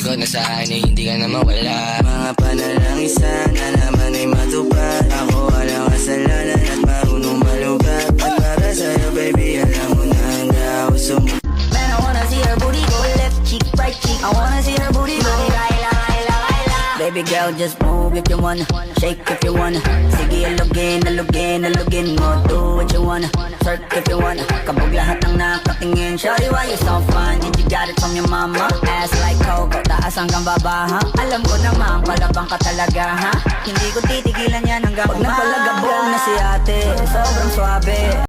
ko na sa akin ay hindi ka na mawala. Mga panalangin sana naman ay matupad. Ako walang kasalanan at marunong malugat. At para sa'yo baby alam mo na handa ako sumunod. Man, I wanna see her booty go left cheek, right cheek. I wanna see her booty go Laila, Laila, Laila. Baby girl, just move if you wanna, shake if you wanna. Sige, alugin, alugin, alugin mo. Do what you wanna, twerk if you wanna. Kabog lahat ng nakatingin. Shawty, why you so fine? Did you got it from your mama? Ass like Coco, taas hanggang baba, ha? Alam ko naman, palabang ka talaga, ha? Hindi ko titigilan yan hanggang pag napalagabong na si ate, sobrang swabe.